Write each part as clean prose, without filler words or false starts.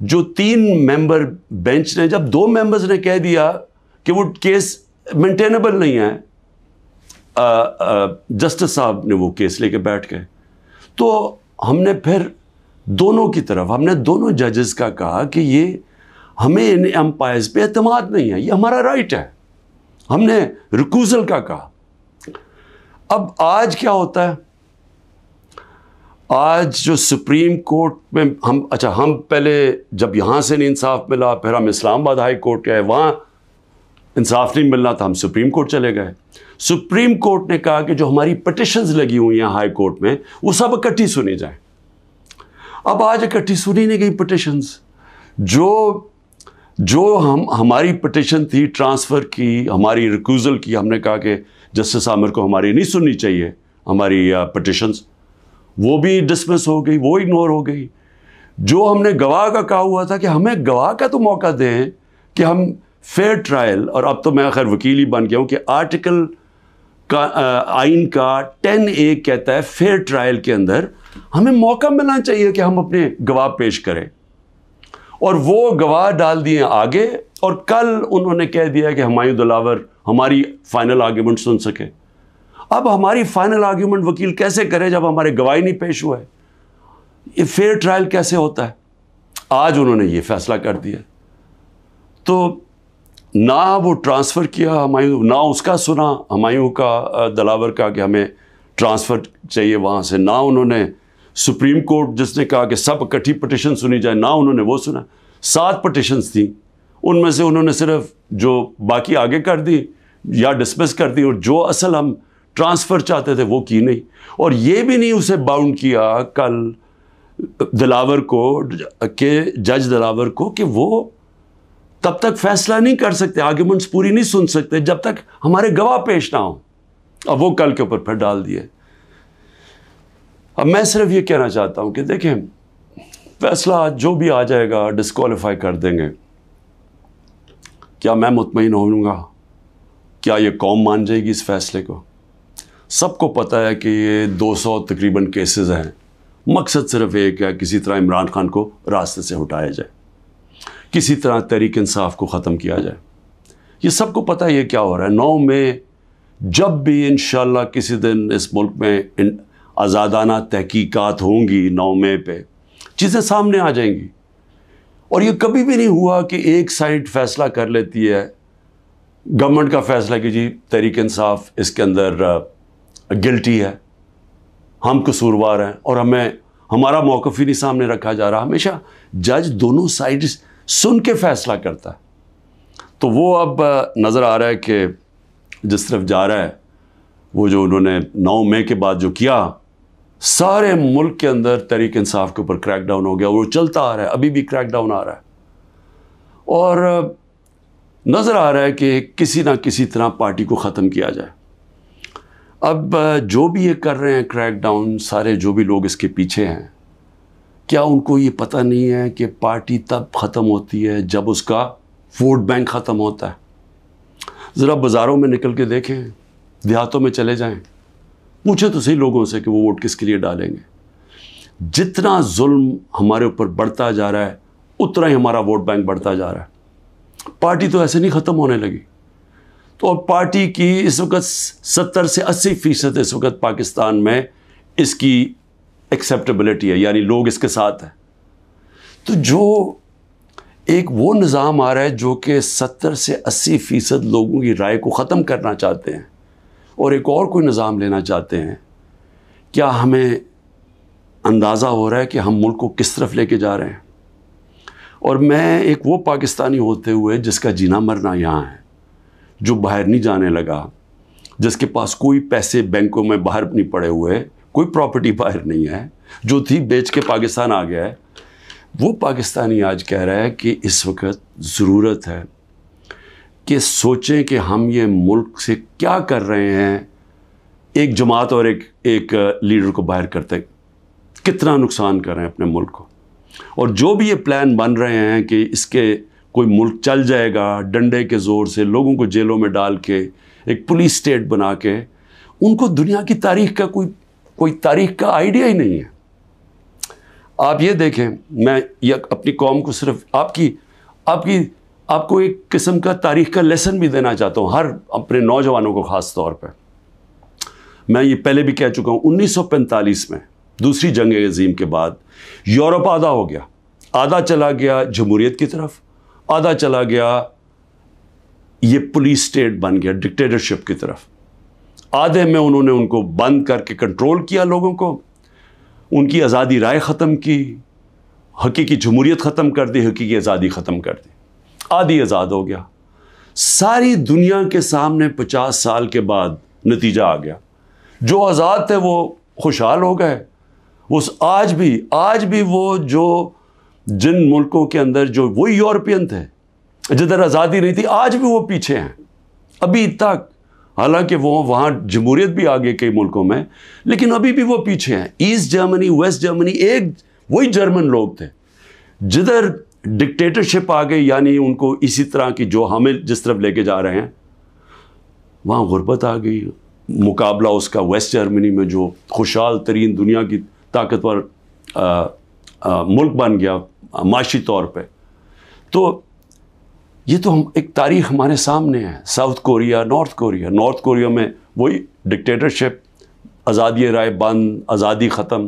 جو 3 ممبر بینچ نے، جب 2 ممبرز نے کہہ دیا کہ وہ کیس مینٹینیبل نہیں ہے، جسٹس صاحب نے وہ کیس لے کے بیٹھ گئے. تو ہم نے پھر دونوں کی طرف، ہم نے دونوں ججز کا کہا کہ یہ ہمیں ان امپائرز پہ اعتماد نہیں ہے، یہ ہمارا رائٹ ہے. ہم نے ریکوزل کا کہا. اب آج کیا ہوتا ہے؟ آج جو سپریم کورٹ میں ہم پہلے جب یہاں سے نہیں انصاف ملا، پھر ہم اسلام آباد ہائی کورٹ گئے، وہاں انصاف نہیں ملنا تھا، ہم سپریم کورٹ چلے گئے. سپریم کورٹ نے کہا کہ جو ہماری پٹیشنز لگی ہوئی ہیں ہائی کورٹ میں، وہ سب اکٹھی سنی جائیں. اب آج اکٹھی سنی نہیں گئی پٹیشنز. جو ہماری پٹیشن تھی ٹرانسفر کی، ہماری ریکوزل کی، ہم نے کہا کہ جسٹس عامر کو ہماری نہیں سننی چاہیے ہماری پٹیشنز، وہ بھی ڈسمس ہو گئی، وہ اگنور ہو گئی. جو ہم نے گواہ کا کہا ہوا تھا کہ ہمیں گواہ کا تو موقع دیں کہ ہم فیئر ٹرائل، اور اب تو میں خیر وکیل ہی بن گیا ہوں کہ آرٹیکل کا آئین کا 10A کہتا ہے فیئر ٹرائل کے اندر ہمیں موقع ملنا چاہیے کہ ہم اپنے گواہ پیش کریں. اور وہ گواہ ڈال دیے آگے، اور کل انہوں نے کہہ دیا کہ ہمایوں دلاور ہماری فائنل آرگیومنٹ سن سکے. اب ہماری فائنل آرگیومنٹ وکیل کیسے کرے جب ہمارے گواہی نہیں پیش ہوا ہے؟ یہ فیئر ٹرائل کیسے ہوتا ہے؟ آج انہوں نے یہ فیصلہ کر دیا. تو نہ وہ ٹرانسفر کیا ہمایوں، نہ اس کا سنا ہمایوں کا دلاور کا کہ ہمیں ٹرانسفر چاہیے وہاں سے، نہ انہوں نے سپریم کورٹ جس نے کہا کہ سب اکٹھی پٹیشن سنی جائے، نہ انہوں نے وہ سنا. 7 پٹیشنز تھیں، ان میں سے انہوں نے صرف جو باقی آگے کر دی یا ڈسمس کر دی، اور جو اصل ہم ٹرانسفر چاہتے تھے وہ کی نہیں. اور یہ بھی نہیں اسے باؤنڈ کیا کل دلاور کو، کہ جج دلاور کو، کہ وہ تب تک فیصلہ نہیں کر سکتے، آرگیومنٹس پوری نہیں سن سکتے جب تک ہمارے گواہ پیش نہ ہوں. اب وہ کل کے اوپر پھر ڈال دیے. اب میں صرف یہ کہنا چاہتا ہوں کہ دیکھیں، فیصلہ جو بھی آ جائے گا ڈسکوالیفائی کر دیں گے. کیا میں مطمئن ہوں گا؟ کیا یہ قوم مان جائے گی اس فیصلے کو؟ سب کو پتہ ہے کہ یہ 200 تقریباً کیسز ہیں. مقصد صرف ایک ہے، کسی طرح عمران خان کو راستے سے ہٹایا جائے، کسی طرح تحریک انصاف کو ختم کیا جائے. یہ سب کو پتہ ہے یہ کیا ہو رہا ہے. 9 مئی جب بھی انشاءاللہ کسی دن اس ملک میں آزادانہ تحقیقات ہوں گی، 9 مئی پہ چیزیں سامنے آ جائیں گی. اور یہ کبھی بھی نہیں ہوا کہ ایک سائڈ فیصلہ کر لیتی ہے، گورنمنٹ کا فیصلہ کہ جی تحریک انصاف اس کے اندر گلٹی ہے، ہم قصوروار ہیں، اور ہمارا موقف ہی نہیں سامنے رکھا جا رہا. ہمیشہ جج دونوں سائڈز سن کے فیصلہ کرتا ہے. تو وہ اب نظر آ رہا ہے کہ جس طرف جا رہا ہے، وہ جو انہوں نے 9 مئی کے بعد جو کیا، سارے ملک کے اندر تحریک انصاف کے اوپر کریک ڈاؤن ہو گیا. وہ چلتا آ رہا ہے، ابھی بھی کریک ڈاؤن آ رہا ہے. اور نظر آ رہا ہے کہ کسی نہ کسی طرح پارٹی کو ختم کیا جائے. اب جو بھی یہ کر رہے ہیں کریک ڈاؤن، سارے جو بھی لوگ اس کے پیچھے ہیں، کیا ان کو یہ پتہ نہیں ہے کہ پارٹی تب ختم ہوتی ہے جب اس کا ووٹ بینک ختم ہوتا ہے؟ ذرا بازاروں میں نکل کے دیکھیں، دیہاتوں میں چلے جائیں، پوچھیں تو صحیح لوگوں سے کہ وہ ووٹ کس کے لیے ڈالیں گے. جتنا ظلم ہمارے اوپر بڑھتا جا رہا ہے، اتنا ہی ہمارا ووٹ بینک بڑھتا جا رہا ہے. پارٹی تو ایسے نہیں ختم ہونے لگی. تو پارٹی کی اس وقت 70 سے 80% اس وقت پاکستان میں اس کی ایکسیپٹیبلٹی ہے، یعنی لوگ اس کے ساتھ ہیں. تو جو ایک وہ نظام آ رہا ہے جو کہ 70 سے 80% لوگوں کی رائے کو ختم کرنا چاہتے ہیں، اور ایک اور کوئی نظام لینا چاہتے ہیں، کیا ہمیں اندازہ ہو رہا ہے کہ ہم ملک کو کس طرف لے کے جا رہے ہیں؟ اور میں ایک وہ پاکستانی ہوتے ہوئے جس کا جینا مرنا یہاں ہے، جو باہر نہیں جانے لگا، جس کے پاس کوئی پیسے بینکوں میں باہر نہیں پڑے ہوئے، کوئی پراپرٹی باہر نہیں ہے، جو تھی بیچ کے پاکستان آ گیا ہے، وہ پاکستانی آج کہہ رہا ہے کہ اس وقت ضرورت ہے کہ سوچیں کہ ہم یہ ملک سے کیا کر رہے ہیں. ایک جماعت اور ایک لیڈر کو باہر کرتے کتنا نقصان کر رہے ہیں اپنے ملک کو. اور جو بھی یہ پلان بن رہے ہیں کہ اس کے کوئی ملک چل جائے گا ڈنڈے کے زور سے، لوگوں کو جیلوں میں ڈال کے، ایک پولیس اسٹیٹ بنا کے، ان کو دنیا کی تاریخ کا کوئی تاریخ کا آئیڈیا ہی نہیں ہے. آپ یہ دیکھیں، میں یہ اپنی قوم کو صرف آپ کو ایک قسم کا تاریخ کا لیسن بھی دینا چاہتا ہوں، ہر اپنے نوجوانوں کو خاص طور پہ. میں یہ پہلے بھی کہہ چکا ہوں، 1945 میں دوسری جنگ عظیم کے بعد یورپ آدھا ہو گیا، آدھا چلا گیا جمہوریت کی طرف، آدھا چلا گیا یہ پولیس اسٹیٹ بن گیا ڈکٹیٹرشپ کی طرف. آدھے میں انہوں نے ان کو بند کر کے کنٹرول کیا لوگوں کو، ان کی آزادی رائے ختم کی، حقیقی جمہوریت ختم کر دی، حقیقی آزادی ختم کر دی. آدھی آزاد ہو گیا. ساری دنیا کے سامنے 50 سال کے بعد نتیجہ آ گیا. جو آزاد تھے وہ خوشحال ہو گئے. وہ آج بھی وہ جو جن ملکوں کے اندر جو وہی یورپین تھے جدھر آزادی نہیں تھی، آج بھی وہ پیچھے ہیں ابھی تک. حالانکہ وہ وہاں جمہوریت بھی آ گئی کئی ملکوں میں، لیکن ابھی بھی وہ پیچھے ہیں. ایسٹ جرمنی، ویسٹ جرمنی ایک وہی جرمن لوگ تھے. جدھر ڈکٹیٹرشپ آ گئی، یعنی ان کو اسی طرح کی جو ہمیں جس طرف لے کے جا رہے ہیں، وہاں غربت آ گئی. مقابلہ اس کا ویسٹ جرمنی میں جو خوشحال ترین دنیا کی طاقتور ملک بن گیا معاشی طور پہ. تو یہ تو ایک تاریخ ہمارے سامنے ہے. ساؤتھ کوریا، نارتھ کوریا میں وہی ڈکٹیٹرشپ، آزادی رائے بند، آزادی ختم.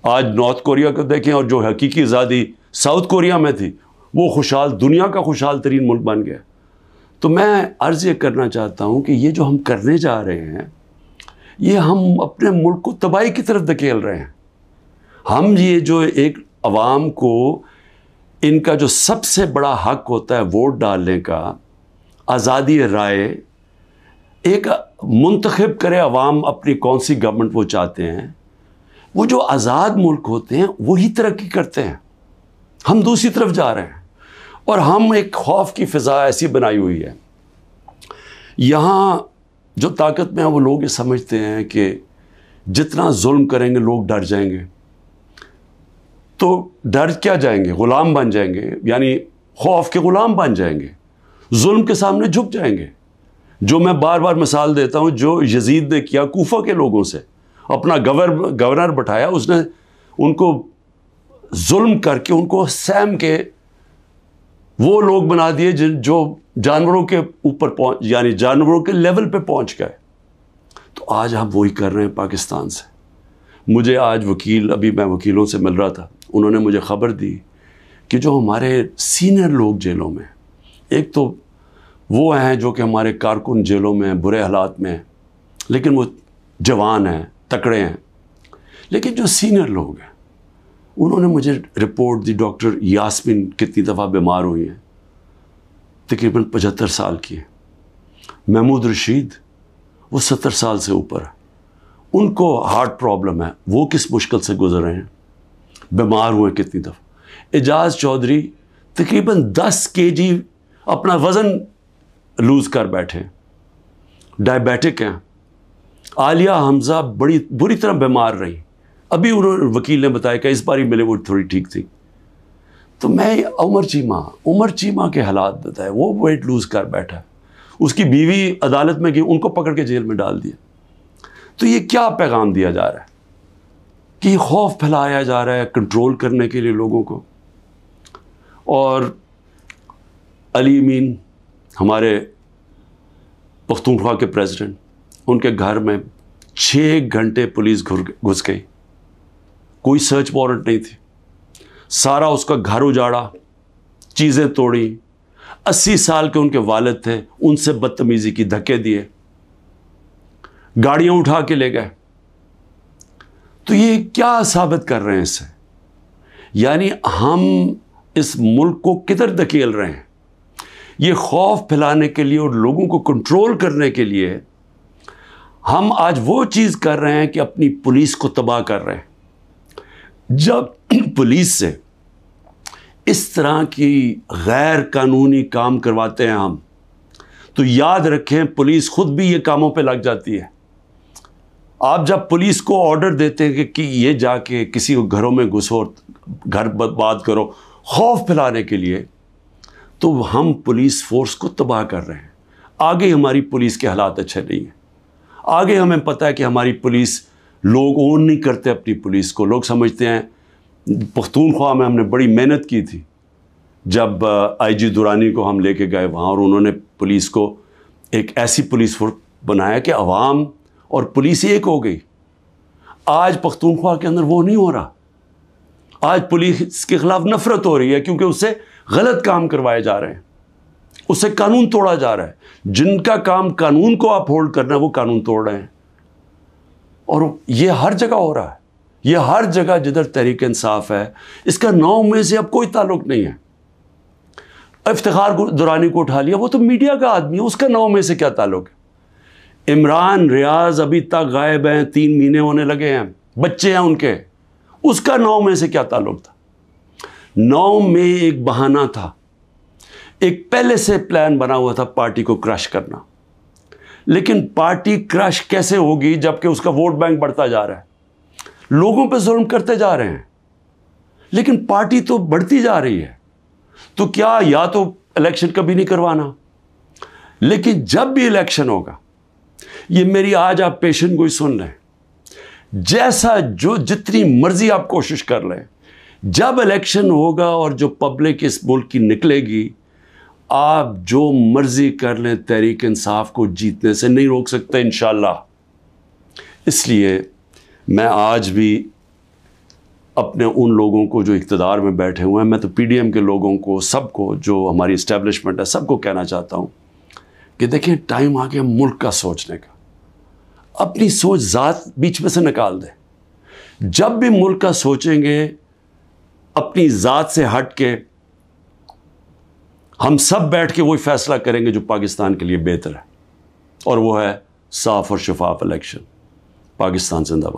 آج نارتھ کوریا کو دیکھیں، اور جو حقیقی آزادی ساؤتھ کوریا میں تھی، وہ خوشحال دنیا کا خوشحال ترین ملک بن گیا. تو میں عرض یہ کرنا چاہتا ہوں کہ یہ جو ہم کرنے جا رہے ہیں، یہ ہم اپنے ملک کو تباہی کی طرف دھکیل رہے ہیں. ہم یہ جو ایک عوام کو ان کا جو سب سے بڑا حق ہوتا ہے ووٹ ڈالنے کا، آزادی رائے، ایک منتخب کرے عوام اپنی کون سی گورنمنٹ وہ چاہتے ہیں. وہ جو آزاد ملک ہوتے ہیں وہی ترقی کرتے ہیں. ہم دوسری طرف جا رہے ہیں، اور ہم ایک خوف کی فضا ایسی بنائی ہوئی ہے. یہاں جو طاقت میں ہیں وہ لوگ یہ سمجھتے ہیں کہ جتنا ظلم کریں گے لوگ ڈر جائیں گے. تو ڈر کیا جائیں گے؟ غلام بن جائیں گے، یعنی خوف کے غلام بن جائیں گے، ظلم کے سامنے جھک جائیں گے. جو میں بار بار مثال دیتا ہوں، جو یزید نے کیا کوفہ کے لوگوں سے، اپنا گورنر بٹھایا، اس نے ان کو ظلم کر کے ان کو سیم کے وہ لوگ بنا دیے جو جانوروں کے اوپر یعنی جانوروں کے لیول پہ پہنچ گئے. تو آج ہم وہی کر رہے ہیں پاکستان سے. مجھے آج ابھی میں وکیلوں سے مل رہا تھا، انہوں نے مجھے خبر دی کہ جو ہمارے سینئر لوگ جیلوں میں، ایک تو وہ ہیں جو کہ ہمارے کارکن جیلوں میں برے حالات میں ہیں، لیکن وہ جوان ہیں، تکڑے ہیں. لیکن جو سینئر لوگ ہیں، انہوں نے مجھے رپورٹ دی، ڈاکٹر یاسمین کتنی دفعہ بیمار ہوئی ہیں، تقریباً 75 سال کی ہیں. محمود رشید وہ 70 سال سے اوپر ہے، ان کو ہارٹ پرابلم ہے، وہ کس مشکل سے گزر رہے ہیں، بیمار ہوئے کتنی دفعہ. اعجاز چودھری تقریباً 10 kg اپنا وزن لوز کر بیٹھے، ڈائبیٹک ہیں. عالیہ حمزہ بڑی بری طرح بیمار رہی، ابھی وکیل نے بتایا کہ اس باری ملے وہ تھوڑی ٹھیک تھی. تو میں عمر چیمہ کے حالات بتائے، وہ ویٹ لوز کر بیٹھا، اس کی بیوی عدالت میں گئی، ان کو پکڑ کے جیل میں ڈال دیا. تو یہ کیا پیغام دیا جا رہا ہے کہ یہ خوف پھیلایا جا رہا ہے کنٹرول کرنے کے لیے لوگوں کو. اور علی امین ہمارے پختونخوا کے پریزیڈنٹ، ان کے گھر میں 6 گھنٹے پولیس گھس گئی، کوئی سرچ وارنٹ نہیں تھی. سارا اس کا گھر اجاڑا، چیزیں توڑی. 80 سال کے ان کے والد تھے، ان سے بدتمیزی کی، دھکے دیے، گاڑیاں اٹھا کے لے گئے. تو یہ کیا ثابت کر رہے ہیں اس سے؟ یعنی ہم اس ملک کو کدھر دھکیل رہے ہیں؟ یہ خوف پھیلانے کے لیے اور لوگوں کو کنٹرول کرنے کے لیے ہم آج وہ چیز کر رہے ہیں کہ اپنی پولیس کو تباہ کر رہے ہیں. جب پولیس سے اس طرح کی غیر قانونی کام کرواتے ہیں ہم، تو یاد رکھیں پولیس خود بھی یہ کاموں پہ لگ جاتی ہے. آپ جب پولیس کو آرڈر دیتے ہیں کہ یہ جا کے کسی گھروں میں گھسو، گھر برباد کرو، خوف پھیلانے کے لیے، تو ہم پولیس فورس کو تباہ کر رہے ہیں. آگے ہماری پولیس کے حالات اچھے نہیں ہیں. آگے ہمیں پتہ ہے کہ ہماری پولیس، لوگ اون نہیں کرتے اپنی پولیس کو. لوگ سمجھتے ہیں پختونخوا میں ہم نے بڑی محنت کی تھی جب آئی جی درانی کو ہم لے کے گئے وہاں، اور انہوں نے پولیس کو ایک ایسی پولیس فورس بنایا کہ عوام اور پولیس ایک ہو گئی۔ آج پختونخوا کے اندر وہ نہیں ہو رہا، آج پولیس کے خلاف نفرت ہو رہی ہے کیونکہ اس سے غلط کام کروائے جا رہے ہیں، اس سے قانون توڑا جا رہا ہے۔ جن کا کام قانون کو اپ ہولڈ کرنا ہے وہ قانون توڑ رہے ہیں، اور یہ ہر جگہ ہو رہا ہے، یہ ہر جگہ جدھر تحریک انصاف ہے۔ اس کا 9 میں سے اب کوئی تعلق نہیں ہے۔ افتخار درانی کو اٹھا لیا، وہ تو میڈیا کا آدمی ہے، اس کا 9 میں سے کیا تعلق ہے؟ عمران ریاض ابھی تک غائب ہیں، 3 مہینے ہونے لگے ہیں، بچے ہیں ان کے، اس کا 9 میں سے کیا تعلق تھا؟ 9 میں ایک بہانہ تھا، ایک پہلے سے پلان بنا ہوا تھا پارٹی کو کرش کرنا، لیکن پارٹی کرش کیسے ہوگی جبکہ اس کا ووٹ بینک بڑھتا جا رہا ہے، لوگوں پہ ظلم کرتے جا رہے ہیں، لیکن پارٹی تو بڑھتی جا رہی ہے۔ تو کیا یا تو الیکشن کبھی نہیں کروانا، لیکن جب بھی الیکشن ہوگا، یہ میری آج آپ پیشن گوئی سن لیں، جیسا جو جتنی مرضی آپ کوشش کر لیں، جب الیکشن ہوگا اور جو پبلک اس ملک کی نکلے گی، آپ جو مرضی کر لیں، تحریک انصاف کو جیتنے سے نہیں روک سکتے انشاءاللہ۔ اس لیے میں آج بھی اپنے ان لوگوں کو جو اقتدار میں بیٹھے ہوئے ہیں، میں تو پی ڈی ایم کے لوگوں کو، سب کو، جو ہماری اسٹیبلشمنٹ ہے، سب کو کہنا چاہتا ہوں کہ دیکھیں ٹائم آ گیا ملک کا سوچنے کا، اپنی سوچ ذات بیچ میں سے نکال دیں۔ جب بھی ملک کا سوچیں گے اپنی ذات سے ہٹ کے، ہم سب بیٹھ کے وہی فیصلہ کریں گے جو پاکستان کے لیے بہتر ہے، اور وہ ہے صاف اور شفاف الیکشن۔ پاکستان زندہ باد۔